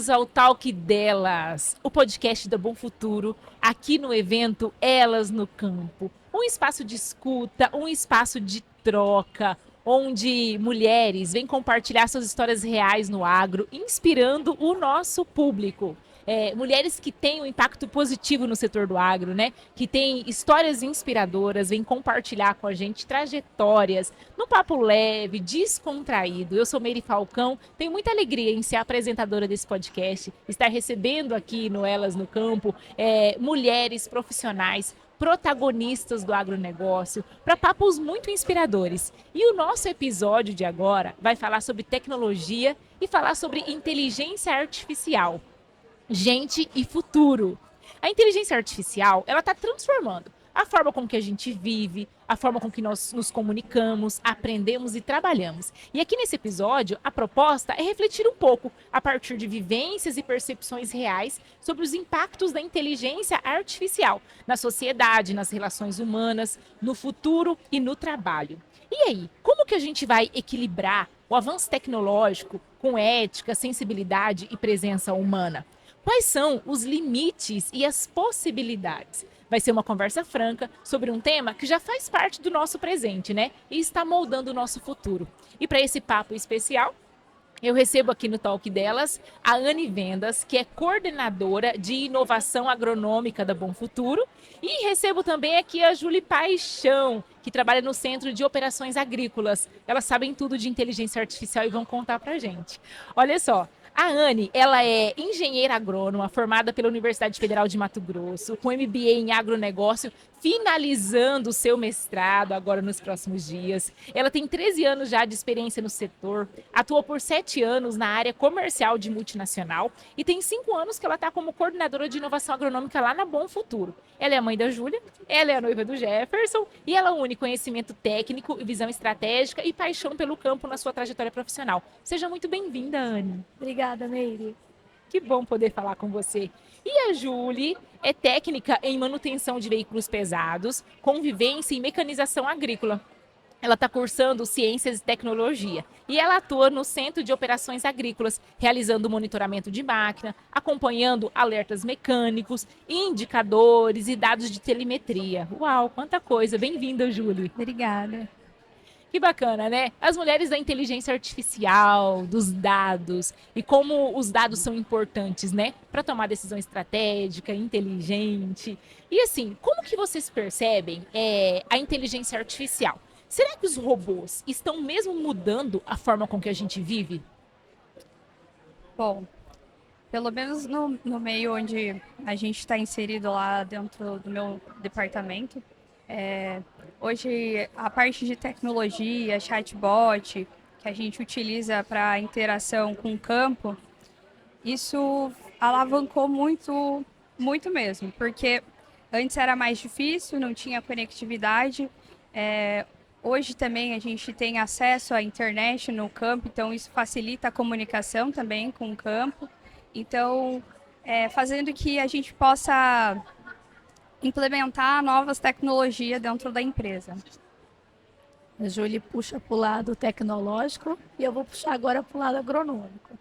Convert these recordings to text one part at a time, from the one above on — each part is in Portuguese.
Bem-vindos ao Talk Delas, o podcast da Bom Futuro, aqui no evento Elas no Campo. Um espaço de escuta, um espaço de troca, onde mulheres vêm compartilhar suas histórias reais no agro, inspirando o nosso público. Mulheres que têm um impacto positivo no setor do agro, né? Que têm histórias inspiradoras, vêm compartilhar com a gente trajetórias, num papo leve, descontraído. Eu sou Meire Falcão, tenho muita alegria em ser apresentadora desse podcast, estar recebendo aqui no Elas no Campo mulheres profissionais, protagonistas do agronegócio, para papos muito inspiradores. E o nosso episódio de agora vai falar sobre tecnologia e falar sobre inteligência artificial. Gente e futuro. A inteligência artificial, ela está transformando a forma com que a gente vive, a forma com que nós nos comunicamos, aprendemos e trabalhamos. E aqui nesse episódio, a proposta é refletir um pouco, a partir de vivências e percepções reais, sobre os impactos da inteligência artificial na sociedade, nas relações humanas, no futuro e no trabalho. E aí, como que a gente vai equilibrar o avanço tecnológico com ética, sensibilidade e presença humana? Quais são os limites e as possibilidades? Vai ser uma conversa franca sobre um tema que já faz parte do nosso presente, né? E está moldando o nosso futuro. E para esse papo especial, eu recebo aqui no Talk Delas a Anne Vendas, que é coordenadora de inovação agronômica da Bom Futuro. E recebo também aqui a Júlia Paixão, que trabalha no Centro de Operações Agrícolas. Elas sabem tudo de inteligência artificial e vão contar para a gente. Olha só, a Anne, ela é engenheira agrônoma, formada pela Universidade Federal de Mato Grosso, com MBA em agronegócio, finalizando o seu mestrado agora nos próximos dias. Ela tem 13 anos já de experiência no setor, atua por 7 anos na área comercial de multinacional e tem 5 anos que ela está como coordenadora de inovação agronômica lá na Bom Futuro. Ela é a mãe da Júlia, ela é a noiva do Jefferson e ela une conhecimento técnico, visão estratégica e paixão pelo campo na sua trajetória profissional. Seja muito bem-vinda, Anne. Obrigada, Meire. Que bom poder falar com você. E a Júlia é técnica em manutenção de veículos pesados, convivência e mecanização agrícola. Ela está cursando Ciências e Tecnologia e ela atua no Centro de Operações Agrícolas, realizando monitoramento de máquina, acompanhando alertas mecânicos, indicadores e dados de telemetria. Uau, quanta coisa! Bem-vinda, Júlia. Obrigada. Que bacana, né? As mulheres da inteligência artificial, dos dados e como os dados são importantes, né? Para tomar decisão estratégica, inteligente. E assim, como que vocês percebem a inteligência artificial? Será que os robôs estão mesmo mudando a forma com que a gente vive? Bom, pelo menos no meio onde a gente está inserido lá dentro do meu departamento, hoje a parte de tecnologia, chatbot, que a gente utiliza para interação com o campo, isso alavancou muito, muito mesmo, porque antes era mais difícil, não tinha conectividade. Hoje também a gente tem acesso à internet no campo, então isso facilita a comunicação também com o campo. Então, fazendo que a gente possa implementar novas tecnologias dentro da empresa. A Júlia puxa para o lado tecnológico e eu vou puxar agora para o lado agronômico.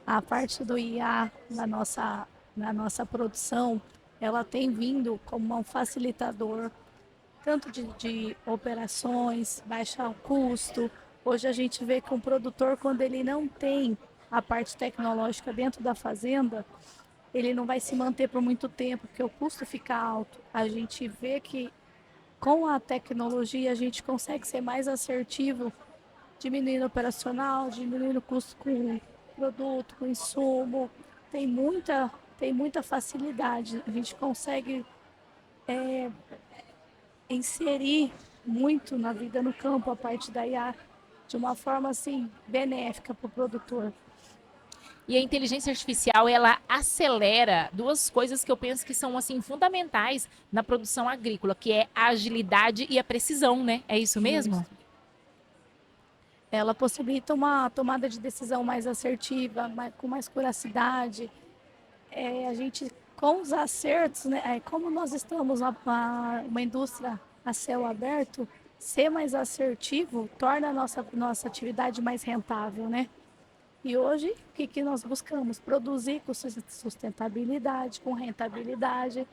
A parte do IA na nossa produção, ela tem vindo como um facilitador tanto de operações, baixar o custo. Hoje a gente vê que um produtor, quando ele não tem a parte tecnológica dentro da fazenda, ele não vai se manter por muito tempo, porque o custo fica alto. A gente vê que com a tecnologia a gente consegue ser mais assertivo, diminuindo o operacional, diminuindo o custo com produto, com insumo. Tem muita facilidade. A gente consegue inserir muito na vida no campo a parte da IA de uma forma assim benéfica para o produtor. E a inteligência artificial, ela acelera duas coisas que eu penso que são assim fundamentais na produção agrícola, que é a agilidade e a precisão, né? É isso mesmo? Ela possibilita uma tomada de decisão mais assertiva, com mais curacidade. A gente, com os acertos, né, como nós estamos uma indústria a céu aberto, ser mais assertivo torna a nossa atividade mais rentável, né? E hoje, o que nós buscamos? Produzir com sustentabilidade, com rentabilidade.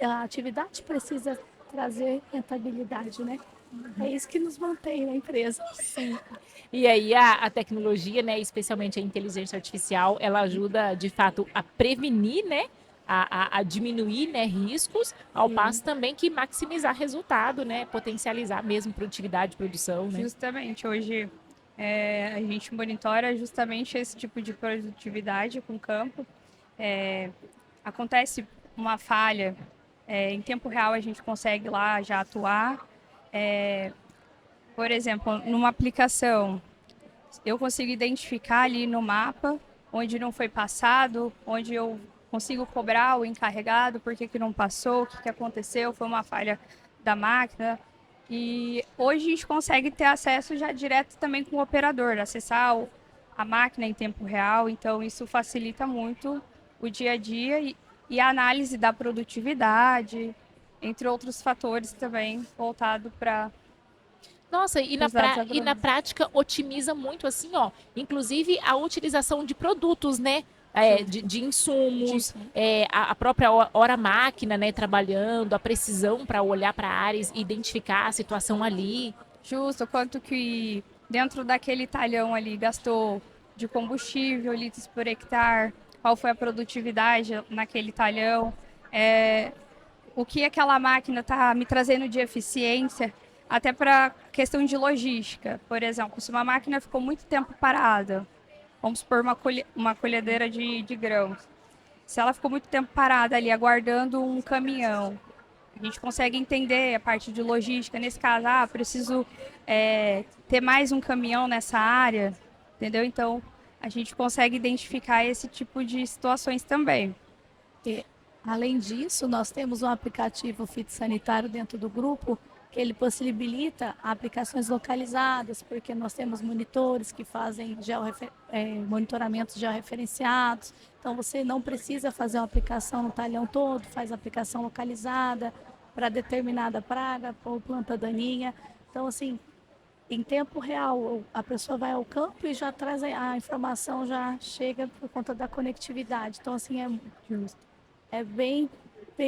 A atividade precisa trazer rentabilidade, né? É isso que nos mantém na empresa. Sim. E aí a tecnologia, né, especialmente a inteligência artificial, ela ajuda de fato a prevenir, né, a diminuir, né, riscos, ao Sim, passo também que maximizar resultado, né, potencializar mesmo produtividade, produção, né. justamente. Hoje a gente monitora justamente esse tipo de produtividade com o campo. É, acontece uma falha, em tempo real a gente consegue lá já atuar. Por exemplo, numa aplicação, eu consigo identificar ali no mapa onde não foi passado, onde eu consigo cobrar o encarregado, por que não passou, o que aconteceu, foi uma falha da máquina. E hoje a gente consegue ter acesso já direto também com o operador, acessar a máquina em tempo real, então isso facilita muito o dia a dia e a análise da produtividade, entre outros fatores também voltado para Nossa, os dados e na agronômicos. prática otimiza muito assim, ó, inclusive a utilização de produtos, né? Justo. De insumos, Disso. a própria hora máquina, né, trabalhando, a precisão para olhar para áreas e identificar a situação ali. Justo, quanto que dentro daquele talhão ali gastou de combustível, litros por hectare, qual foi a produtividade naquele talhão, é, o que aquela máquina está me trazendo de eficiência, até para questão de logística. Por exemplo, se uma máquina ficou muito tempo parada, vamos supor uma colhedeira de grãos, se ela ficou muito tempo parada ali aguardando um caminhão, a gente consegue entender a parte de logística. Nesse caso, preciso ter mais um caminhão nessa área, entendeu? Então, a gente consegue identificar esse tipo de situações também. E, além disso, nós temos um aplicativo fitossanitário dentro do grupo que ele possibilita aplicações localizadas, porque nós temos monitores que fazem monitoramentos georreferenciados. Então, você não precisa fazer uma aplicação no talhão todo, faz aplicação localizada para determinada praga ou planta daninha. Então, assim, em tempo real, a pessoa vai ao campo e já traz a informação, já chega por conta da conectividade. Então, assim, é bem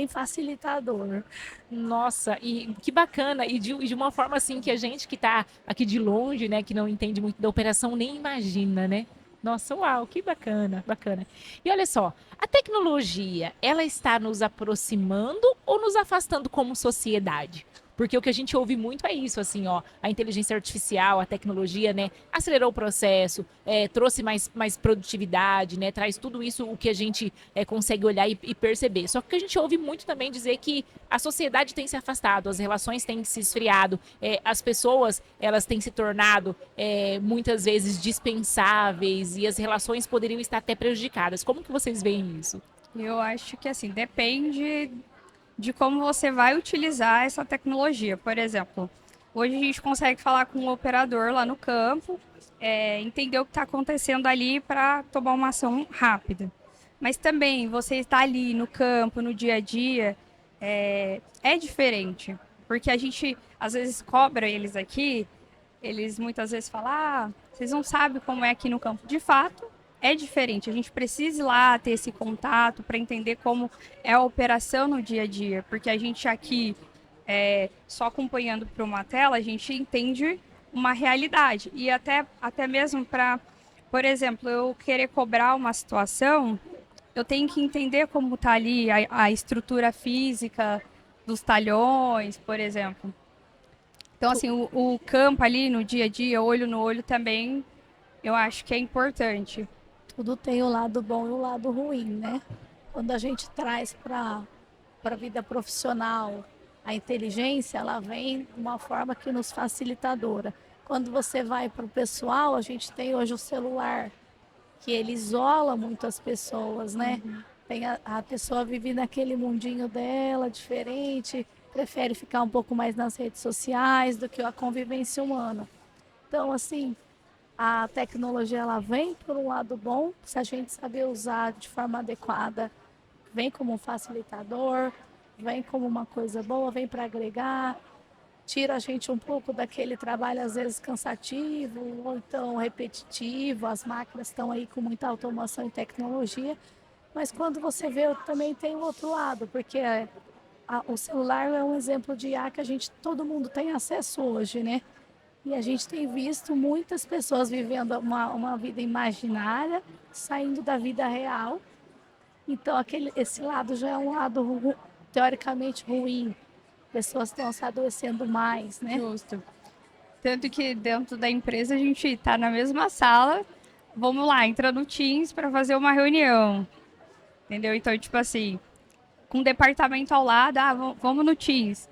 facilitador. Nossa, e que bacana, e de uma forma assim que a gente que está aqui de longe, né, que não entende muito da operação, nem imagina, né? Nossa, uau, que bacana, bacana. E olha só, a tecnologia, ela está nos aproximando ou nos afastando como sociedade? Porque o que a gente ouve muito é isso, assim, ó, a inteligência artificial, a tecnologia, né, acelerou o processo, trouxe mais produtividade, né, traz tudo isso o que a gente consegue olhar e perceber. Só que a gente ouve muito também dizer que a sociedade tem se afastado, as relações têm se esfriado, as pessoas elas têm se tornado muitas vezes dispensáveis e as relações poderiam estar até prejudicadas. Como que vocês veem isso? Eu acho que assim, depende de como você vai utilizar essa tecnologia. Por exemplo, hoje a gente consegue falar com o operador lá no campo, entender o que está acontecendo ali para tomar uma ação rápida. Mas também você está ali no campo, no dia a dia, é diferente. Porque a gente às vezes cobra eles aqui, eles muitas vezes falam, vocês não sabem como é aqui no campo. De fato, é diferente. A gente precisa ir lá ter esse contato para entender como é a operação no dia a dia. Porque a gente aqui, só acompanhando por uma tela, a gente entende uma realidade. E até mesmo para, por exemplo, eu querer cobrar uma situação, eu tenho que entender como está ali a estrutura física dos talhões, por exemplo. Então, assim, o campo ali no dia a dia, olho no olho também, eu acho que é importante. Tudo tem o lado bom e o lado ruim, né? Quando a gente traz para a vida profissional a inteligência, ela vem de uma forma que nos facilitadora. Quando você vai para o pessoal, a gente tem hoje o celular, que ele isola muito as pessoas, né? Tem a pessoa vive naquele mundinho dela, diferente, prefere ficar um pouco mais nas redes sociais do que a convivência humana. Então, assim, a tecnologia ela vem por um lado bom, se a gente saber usar de forma adequada, vem como um facilitador, vem como uma coisa boa, vem para agregar. tira a gente um pouco daquele trabalho às vezes cansativo ou então repetitivo. As máquinas estão aí com muita automação e tecnologia, mas quando você vê, também tem o outro lado, porque o celular é um exemplo de IA que todo mundo tem acesso hoje, né? E a gente tem visto muitas pessoas vivendo uma vida imaginária, saindo da vida real. Então, esse lado já é um lado teoricamente ruim. Pessoas estão se adoecendo mais, né? Justo. Tanto que dentro da empresa a gente está na mesma sala, vamos lá, entra no Teams para fazer uma reunião, entendeu? Então, tipo assim, com o departamento ao lado, vamos no Teams.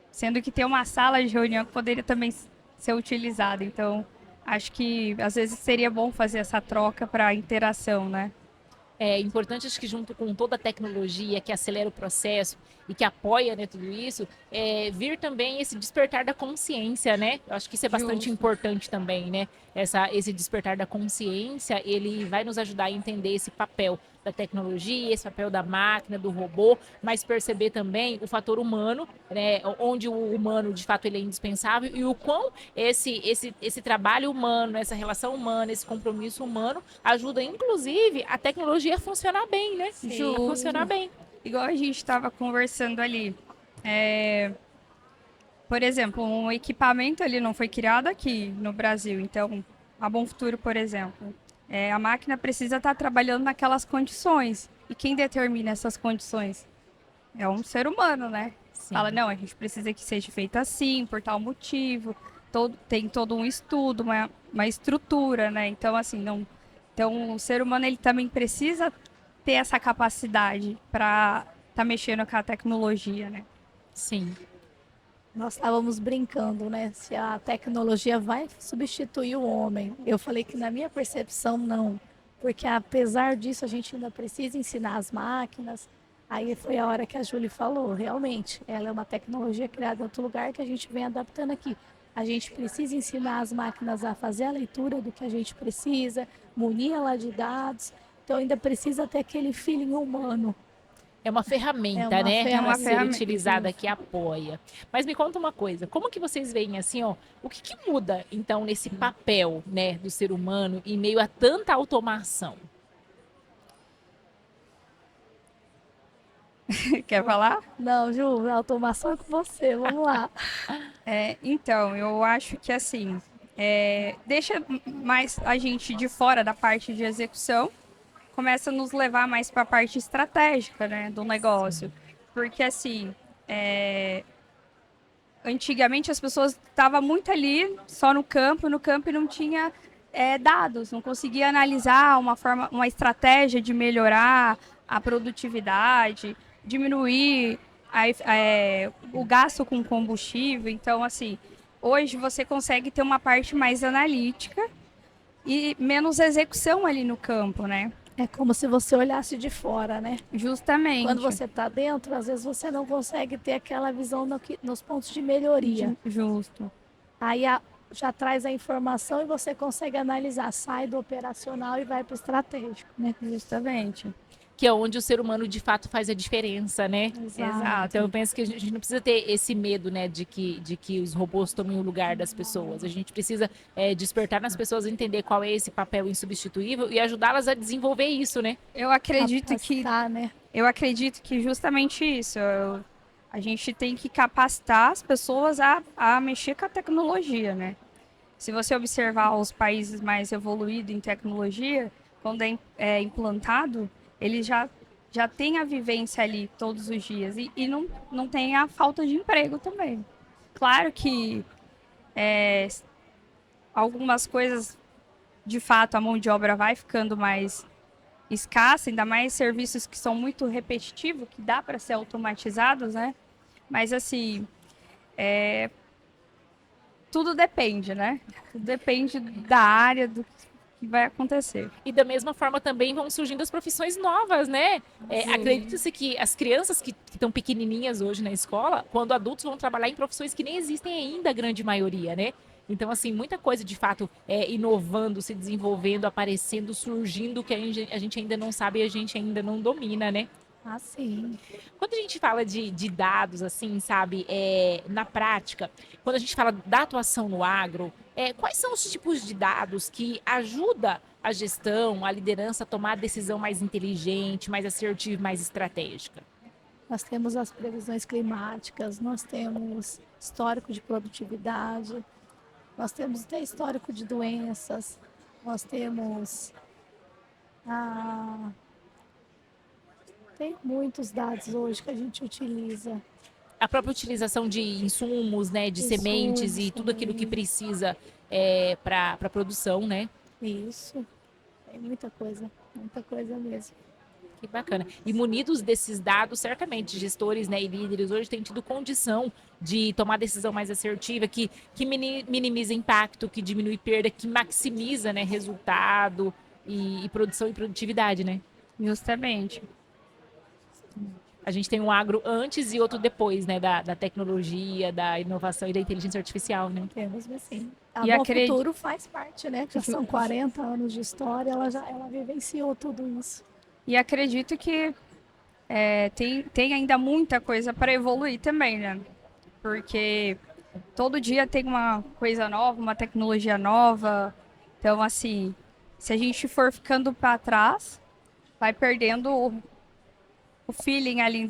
Sendo que tem uma sala de reunião que poderia também ser utilizada. Então, acho que às vezes seria bom fazer essa troca para interação, né? É importante, acho que junto com toda a tecnologia que acelera o processo e que apoia, né, tudo isso, vir também esse despertar da consciência, né? Eu acho que isso é bastante importante também, né? Esse despertar da consciência, ele vai nos ajudar a entender esse papel da tecnologia, esse papel da máquina, do robô, mas perceber também o fator humano, né? Onde o humano, de fato, ele é indispensável e o quão esse trabalho humano, essa relação humana, esse compromisso humano ajuda, inclusive, a tecnologia a funcionar bem, né? A funcionar bem. Igual a gente estava conversando ali. Por exemplo, um equipamento ali não foi criado aqui no Brasil. Então, a Bom Futuro, por exemplo, a máquina precisa estar trabalhando naquelas condições. E quem determina essas condições? É um ser humano, né? Sim. Fala, não, a gente precisa que seja feito assim, por tal motivo. Tem todo um estudo, uma estrutura, né? Então, assim, não... Então, o ser humano, ele também precisa ter essa capacidade para estar mexendo com a tecnologia, né? Sim. Nós estávamos brincando, né? Se a tecnologia vai substituir o homem. Eu falei que na minha percepção não, porque apesar disso a gente ainda precisa ensinar as máquinas. Aí foi a hora que a Júlia falou, realmente, ela é uma tecnologia criada em outro lugar que a gente vem adaptando aqui. A gente precisa ensinar as máquinas a fazer a leitura do que a gente precisa, munir ela de dados. Então ainda precisa ter aquele feeling humano. É uma ferramenta, É uma né? ferramenta. A ser utilizada que apoia. Mas me conta uma coisa, como que vocês veem assim, ó, o que muda então nesse papel, né, do ser humano em meio a tanta automação? Quer falar? Não, Ju, a automação é com você, vamos lá. Então, eu acho que assim, deixa mais a gente de fora da parte de execução, começa a nos levar mais para a parte estratégica, né, do negócio. Porque assim, antigamente as pessoas estavam muito ali, só no campo e não tinha dados, não conseguia analisar uma estratégia de melhorar a produtividade, diminuir o gasto com combustível. Então, assim, hoje você consegue ter uma parte mais analítica e menos execução ali no campo, né? É como se você olhasse de fora, né? Justamente. Quando você está dentro, às vezes você não consegue ter aquela visão nos pontos de melhoria. Justo. Aí já traz a informação e você consegue analisar, sai do operacional e vai para o estratégico, né? Justamente. Que é onde o ser humano de fato faz a diferença, né? Exato. Então eu penso que a gente não precisa ter esse medo, né, de que os robôs tomem o lugar das pessoas. A gente precisa despertar nas pessoas entender qual é esse papel insubstituível e ajudá-las a desenvolver isso, né? Eu acredito né? Eu acredito que justamente isso. A gente tem que capacitar as pessoas a mexer com a tecnologia, né? Se você observar os países mais evoluídos em tecnologia, quando é implantado, eles já têm a vivência ali todos os dias e não tem a falta de emprego também. Claro que algumas coisas, de fato, a mão de obra vai ficando mais escassa, ainda mais serviços que são muito repetitivos, que dá para ser automatizados, né? Mas, assim, tudo depende, né? Tudo depende da área, do que vai acontecer. E da mesma forma também vão surgindo as profissões novas, né? Acredita-se que as crianças que estão pequenininhas hoje na escola, quando adultos vão trabalhar em profissões que nem existem ainda, a grande maioria, né? Então, assim, muita coisa de fato inovando, se desenvolvendo, aparecendo, surgindo, que a gente ainda não sabe e a gente ainda não domina, né? Assim, Quando a gente fala de dados, assim, sabe, na prática, quando a gente fala da atuação no agro, quais são os tipos de dados que ajuda a gestão, a liderança a tomar a decisão mais inteligente, mais assertiva, mais estratégica? nós temos as previsões climáticas, nós temos histórico de produtividade, nós temos até histórico de doenças, nós temos. Ah, tem muitos dados hoje que a gente utiliza. A própria utilização de insumos, né, de sementes Insumos e tudo aquilo que também. precisa para a produção, né? Isso, tem muita coisa mesmo. Que bacana. E munidos desses dados, certamente, gestores, né, e líderes hoje têm tido condição de tomar decisão mais assertiva, que minimiza impacto, que diminui perda, que maximiza, né, resultado e produção e produtividade, né? Justamente. A gente tem um agro antes e outro depois, né, da tecnologia, da inovação e da inteligência artificial, né? Temos assim. A E Bom acredito. Futuro faz parte, né? Já são 40 anos de história, ela vivenciou tudo isso. E acredito que tem ainda muita coisa para evoluir também, né? Porque todo dia tem uma coisa nova, uma tecnologia nova. Então, assim, se a gente for ficando para trás, vai perdendo o feeling ali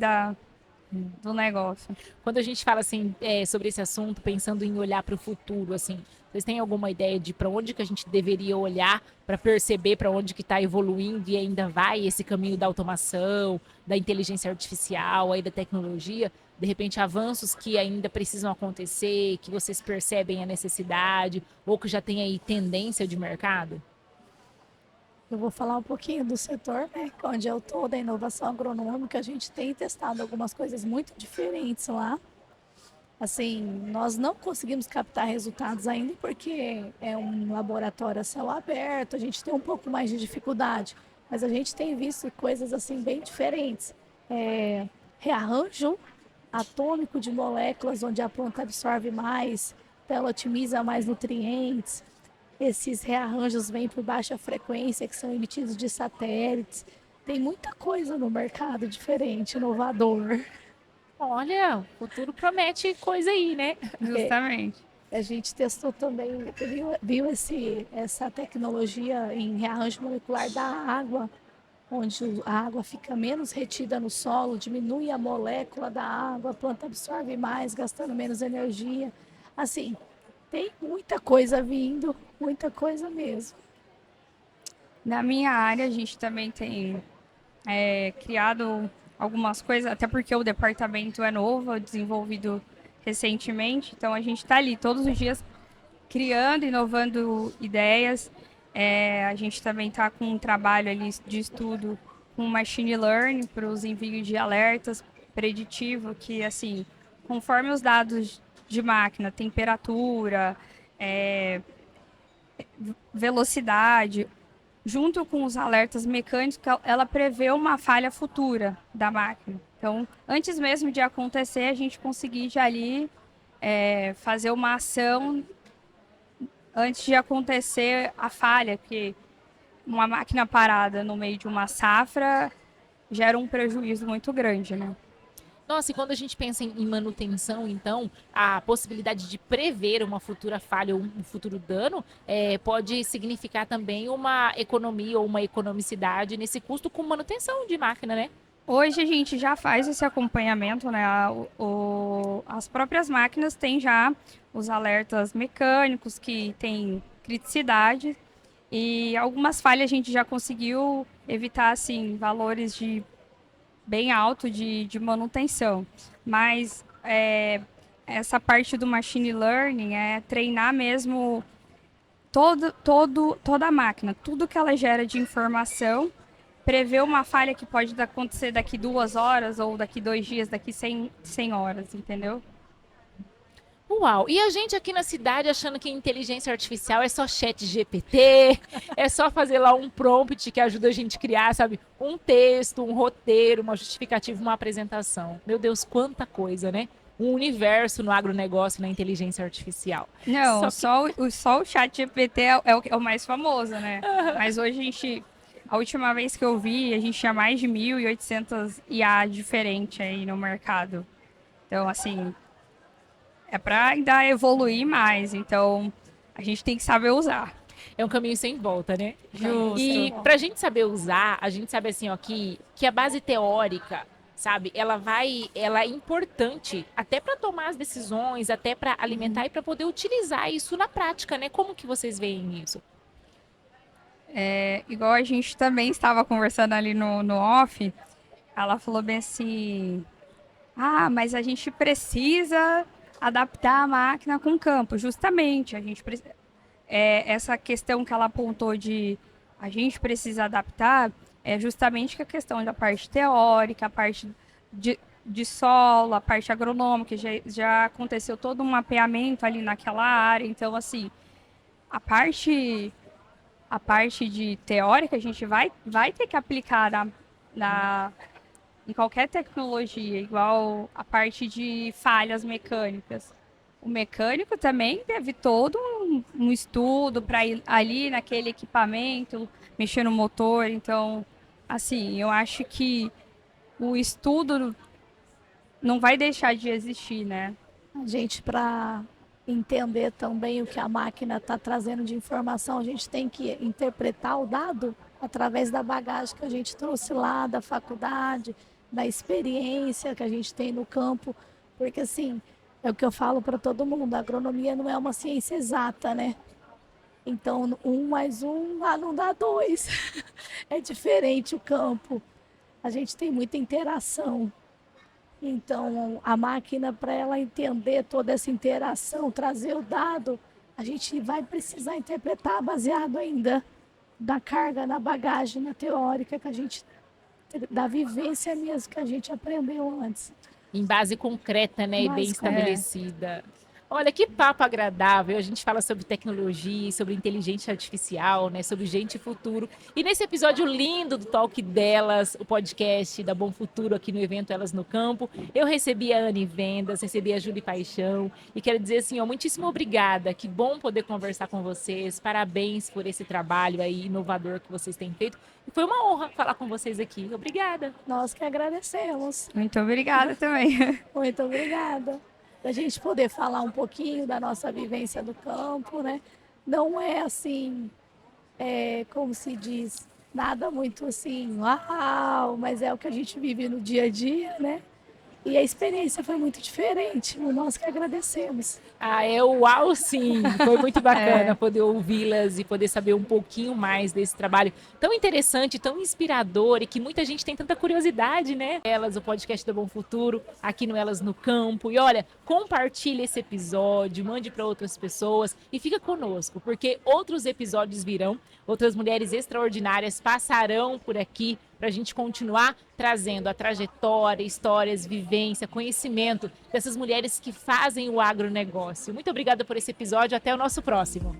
do negócio. Quando a gente fala assim sobre esse assunto, pensando em olhar para o futuro, assim, vocês têm alguma ideia de para onde que a gente deveria olhar para perceber para onde que está evoluindo e ainda vai esse caminho da automação, da inteligência artificial, aí da tecnologia? De repente, avanços que ainda precisam acontecer, que vocês percebem a necessidade, ou que já tem aí tendência de mercado? Eu vou falar um pouquinho do setor, né? Onde eu estou, da inovação agronômica. A gente tem testado algumas coisas muito diferentes lá. Assim, nós não conseguimos captar resultados ainda porque é um laboratório a céu aberto, a gente tem um pouco mais de dificuldade, mas a gente tem visto coisas assim bem diferentes. Rearranjo atômico de moléculas onde a planta absorve mais, então ela otimiza mais nutrientes. Esses rearranjos vêm por baixa frequência, que são emitidos de satélites. Tem muita coisa no mercado diferente, inovador. Olha, o futuro promete coisa aí, né? Justamente. A gente testou também, viu essa tecnologia em rearranjo molecular da água, onde a água fica menos retida no solo, diminui a molécula da água, a planta absorve mais, gastando menos energia. Assim, tem muita coisa vindo, muita coisa mesmo. Na minha área, a gente também tem criado algumas coisas, até porque o departamento é novo, desenvolvido recentemente, então a gente está ali todos os dias criando, inovando ideias. A gente também está com um trabalho ali de estudo com machine learning para os envios de alertas preditivo, que assim, conforme os dados de máquina, temperatura, velocidade, junto com os alertas mecânicos, ela prevê uma falha futura da máquina. Então, antes mesmo de acontecer, a gente conseguir já ali fazer uma ação antes de acontecer a falha, porque uma máquina parada no meio de uma safra gera um prejuízo muito grande, né? Nossa, e quando a gente pensa em manutenção, então, a possibilidade de prever uma futura falha ou um futuro dano pode significar também uma economia ou uma economicidade nesse custo com manutenção de máquina, né? Hoje a gente já faz esse acompanhamento, né? As próprias máquinas têm já os alertas mecânicos que têm criticidade e algumas falhas a gente já conseguiu evitar, assim, valores de bem alto de manutenção. Mas essa parte do machine learning é treinar mesmo toda a máquina, tudo que ela gera de informação, prever uma falha que pode acontecer daqui 2 horas ou daqui 2 dias, daqui 100 horas, entendeu? Uau! E a gente aqui na cidade achando que inteligência artificial é só chat GPT, é só fazer lá um prompt que ajuda a gente a criar, sabe, um texto, um roteiro, uma justificativa, uma apresentação. Meu Deus, quanta coisa, né? Um universo no agronegócio, na inteligência artificial. Não, Só que só o chat GPT é o mais famoso, né? Mas hoje a gente, A última vez que eu vi, a gente tinha mais de 1.800 IA diferentes aí no mercado. Então, assim, é para ainda evoluir mais. Então, a gente tem que saber usar. É um caminho sem volta, né? Justo. E pra gente saber usar, a gente sabe assim, ó, que a base teórica, sabe, ela é importante até para tomar as decisões, até para alimentar e para poder utilizar isso na prática, né? Como que vocês veem isso? Igual a gente também estava conversando ali no off, ela falou bem assim: ah, mas a gente precisa adaptar a máquina com o campo. Justamente, a gente precisa. Essa questão que ela apontou de a gente precisa adaptar é justamente a questão da parte teórica, a parte de solo, a parte agronômica, já aconteceu todo um mapeamento ali naquela área. Então, assim, a parte de teórica a gente vai ter que aplicar em qualquer tecnologia, igual a parte de falhas mecânicas. O mecânico também teve todo um estudo para ir ali naquele equipamento, mexer no motor. Então, assim, eu acho que o estudo não vai deixar de existir, né? A gente, para entender também o que a máquina está trazendo de informação, a gente tem que interpretar o dado através da bagagem que a gente trouxe lá da faculdade, da experiência que a gente tem no campo, porque assim, é o que eu falo para todo mundo, a agronomia não é uma ciência exata, né? Então, 1 mais 1 não dá 2. É diferente o campo. A gente tem muita interação. Então, a máquina, para ela entender toda essa interação, trazer o dado, a gente vai precisar interpretar baseado ainda da carga, na bagagem, na teórica que a gente, da vivência mesmo que a gente aprendeu antes. Em base concreta, né, e bem Base estabelecida. Olha, que papo agradável. A gente fala sobre tecnologia, sobre inteligência artificial, né, sobre gente e futuro. E nesse episódio lindo do Talk Delas, o podcast da Bom Futuro aqui no evento Elas no Campo, eu recebi a Anne Vendas, recebi a Júlia Paixão e quero dizer assim, ó, muitíssimo obrigada. Que bom poder conversar com vocês. Parabéns por esse trabalho aí inovador que vocês têm feito. E foi uma honra falar com vocês aqui. Obrigada. Nós que agradecemos. Muito obrigada também. Muito obrigada. Da gente poder falar um pouquinho da nossa vivência do campo, né? Não é assim, como se diz, nada muito assim, uau, mas é o que a gente vive no dia a dia, né? E a experiência foi muito diferente, nós que agradecemos. Ah, é uau, sim. Foi muito bacana poder ouvi-las e poder saber um pouquinho mais desse trabalho tão interessante, tão inspirador e que muita gente tem tanta curiosidade, né? Elas, o podcast do Bom Futuro, aqui no Elas no Campo. E olha, compartilhe esse episódio, mande para outras pessoas e fica conosco, porque outros episódios virão, outras mulheres extraordinárias passarão por aqui para a gente continuar trazendo a trajetória, histórias, vivência, conhecimento dessas mulheres que fazem o agronegócio. Muito obrigada por esse episódio, até o nosso próximo.